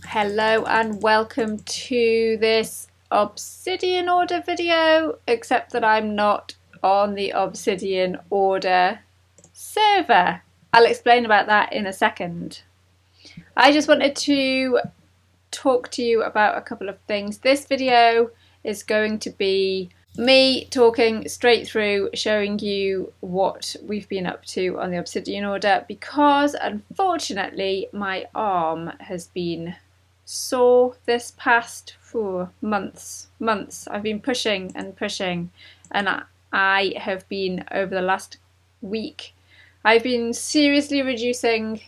Hello and welcome to this Obsidian Order video, except that I'm not on the Obsidian Order server. I'll explain about that in a second. I just wanted to talk to you about a couple of things. This video is going to be me talking straight through, showing you what we've been up to on the Obsidian Order, because unfortunately my arm has been sore this past months. I've been pushing and pushing, and I have been, over the last week, I've been seriously reducing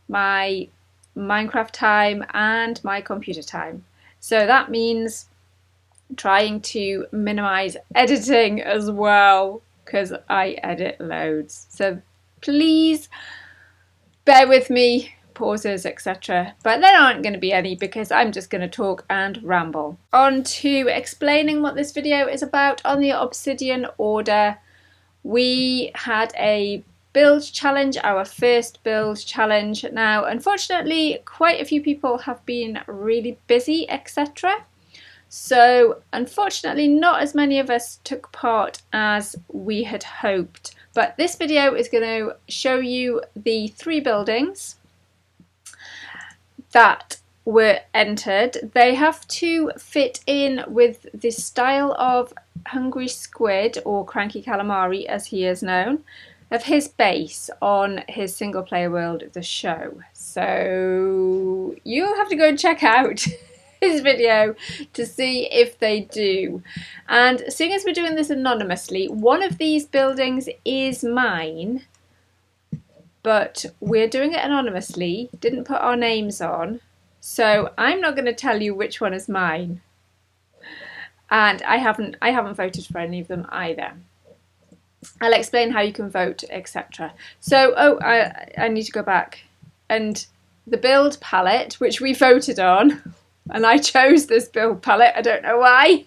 my Minecraft time and my computer time. So that means trying to minimize editing as well, because I edit loads. So please bear with me, pauses, etc. But there aren't going to be any because I'm just going to talk and ramble. On to explaining what this video is about. On the Obsidian Order, we had a build challenge, our first build challenge. Now, unfortunately, quite a few people have been really busy, etc. So, unfortunately, not as many of us took part as we had hoped. But this video is going to show you the 3 buildings that were entered. They have to fit in with the style of Hungry Squid, or Cranky Calamari as he is known, of his base on his single player world, The Show. So you'll have to go and check out his video to see if they do. And seeing as we're doing this anonymously, one of these buildings is mine, but we're doing it anonymously, didn't put our names on, so I'm not going to tell you which one is mine, and I haven't voted for any of them either. I'll explain how you can vote, etc. So I need to go back, and the build palette which we voted on, and I chose this build palette, I don't know why.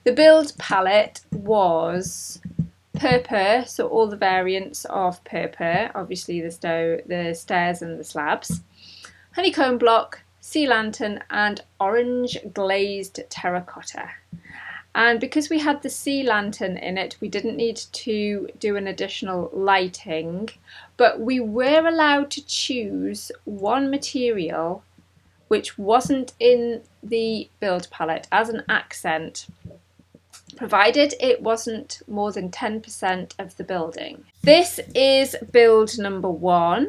The build palette was Purpur, so all the variants of Purpur, obviously the stairs and the slabs, honeycomb block, sea lantern, and orange-glazed terracotta. And because we had the sea lantern in it, we didn't need to do an additional lighting, but we were allowed to choose one material which wasn't in the build palette as an accent, provided it wasn't more than 10% of the building. This is build number 1,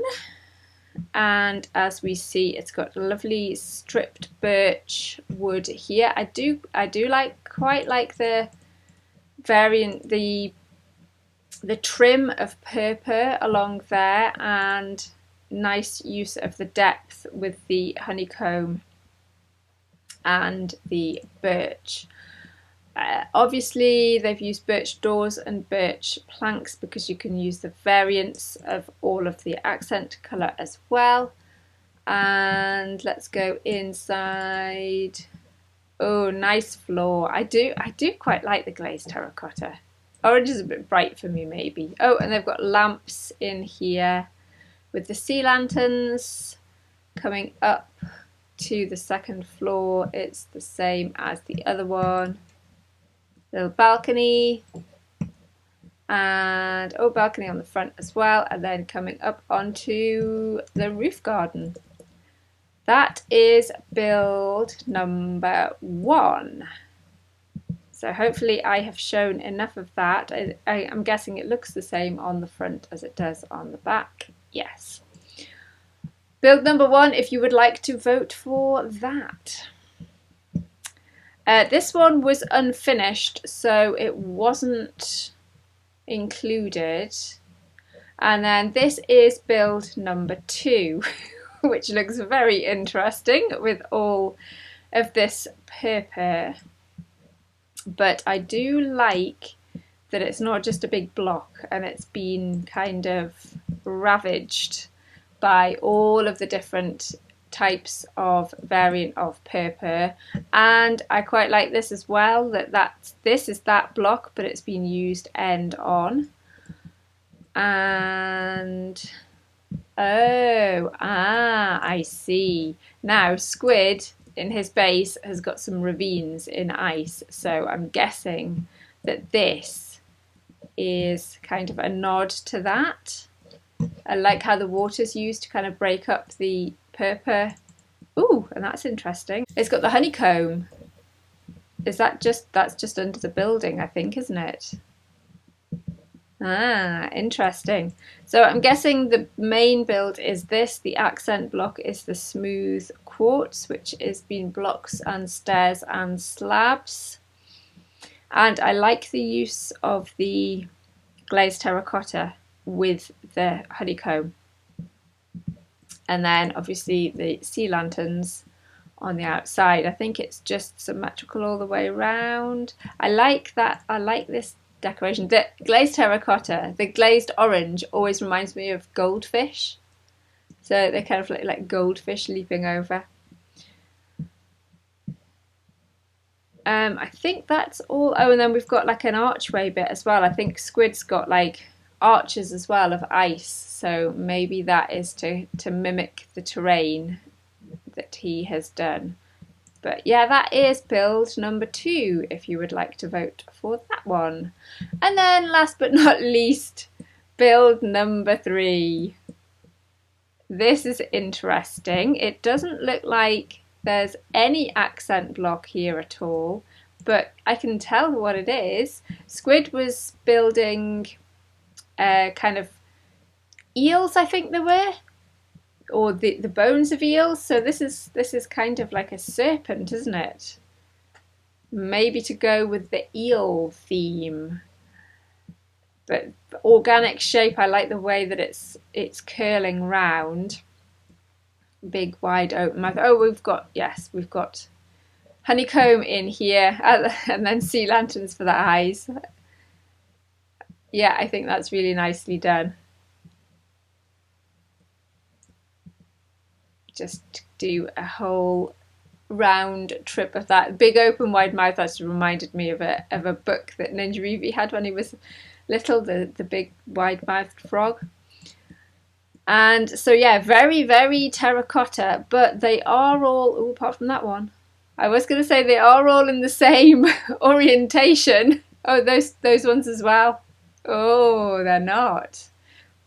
and as we see, it's got lovely stripped birch wood here. I do quite like the variant, the trim of Purpur along there, and nice use of the depth with the honeycomb and the birch. Obviously they've used birch doors and birch planks because you can use the variants of all of the accent colour as well. And let's go inside. Oh, nice floor. I do quite like the glazed terracotta. Orange is a bit bright for me maybe. Oh, and they've got lamps in here with the sea lanterns coming up to the second floor. It's the same as the other one. Little balcony, and balcony on the front as well, and then coming up onto the roof garden. That is build number 1. So hopefully I have shown enough of that. I'm guessing it looks the same on the front as it does on the back. Yes. Build number 1, if you would like to vote for that. This one was unfinished, so it wasn't included. And then this is build number 2, which looks very interesting with all of this Purpur. But I do like that it's not just a big block, and it's been kind of ravaged by all of the different types of variant of Purpur. And I quite like this as well, this is that block, but it's been used end on. And I see. Now Squid in his base has got some ravines in ice, so I'm guessing that this is kind of a nod to that. I like how the water's used to kind of break up the purpur. Ooh, and that's interesting. It's got the honeycomb. Is that that's just under the building, I think, isn't it? Ah, interesting. So I'm guessing the main build is this. The accent block is the smooth quartz, which is been blocks and stairs and slabs. And I like the use of the glazed terracotta with the honeycomb. And then obviously the sea lanterns on the outside. I think it's just symmetrical all the way around. I like that. I like this decoration. The glazed terracotta, the glazed orange, always reminds me of goldfish. So they kind of look like goldfish leaping over. I think that's all. Oh, and then we've got like an archway bit as well. I think Squid's got like arches as well of ice. So maybe that is to mimic the terrain that he has done. But yeah, that is build number 2 if you would like to vote for that one. And then last but not least, build number 3. This is interesting. It doesn't look like there's any accent block here at all, but I can tell what it is. Squid was building kind of eels, I think they were, or the bones of eels. So this is kind of like a serpent, isn't it? Maybe to go with the eel theme. But organic shape, I like the way that it's curling round. Big wide open mouth. Oh, we've got honeycomb in here, and then sea lanterns for the eyes. Yeah, I think that's really nicely done. Just do a whole round trip of that big open wide mouth. That's reminded me of a book that Ninja Reevy had when he was little, the big wide mouthed frog. And so yeah, very, very terracotta, but they are all, oh, apart from that one, I was going to say they are all in the same orientation. Oh, those ones as well. Oh, they're not.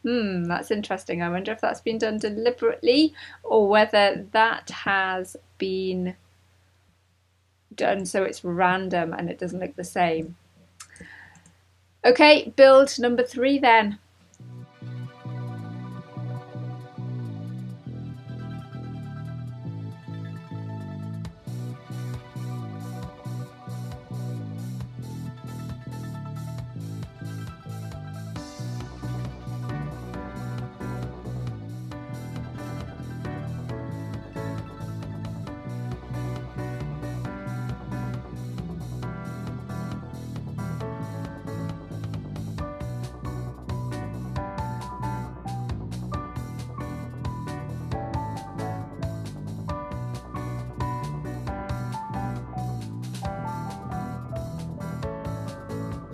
That's interesting. I wonder if that's been done deliberately or whether that has been done so it's random and it doesn't look the same. Okay, build number 3 then.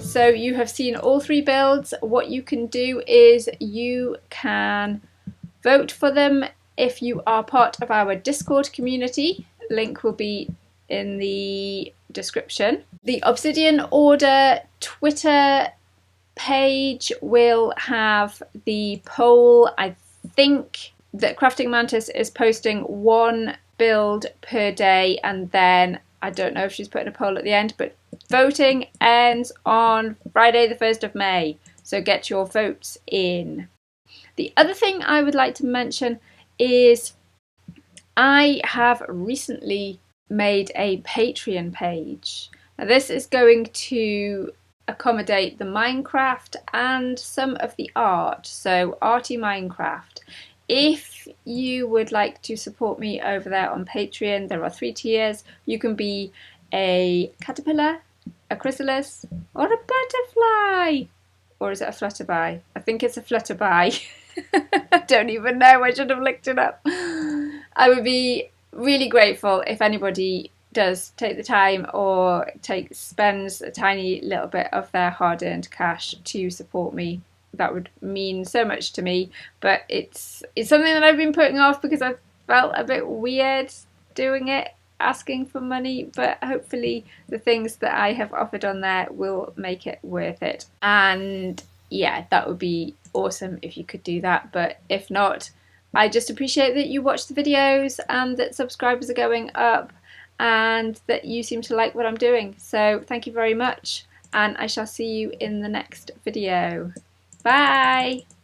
So you have seen all 3 builds. What you can do is you can vote for them if you are part of our Discord community. Link will be in the description. The Obsidian Order Twitter page will have the poll. I think that Crafting Mantis is posting 1 build per day, and then I don't know if she's putting a poll at the end, but voting ends on Friday the 1st of May, so get your votes in. The other thing I would like to mention is I have recently made a Patreon page. Now this is going to accommodate the Minecraft and some of the art, so Arty Minecraft. If you would like to support me over there on Patreon, there are 3 tiers. You can be a caterpillar, a chrysalis, or a butterfly. Or is it a flutterby? I think it's a flutterby. I don't even know. I should have looked it up. I would be really grateful if anybody does take the time or spends a tiny little bit of their hard-earned cash to support me that would mean so much to me, but it's something that I've been putting off because I felt a bit weird doing it, asking for money, but hopefully the things that I have offered on there will make it worth it. And yeah, that would be awesome if you could do that, but if not, I just appreciate that you watch the videos and that subscribers are going up and that you seem to like what I'm doing. So thank you very much, and I shall see you in the next video. Bye!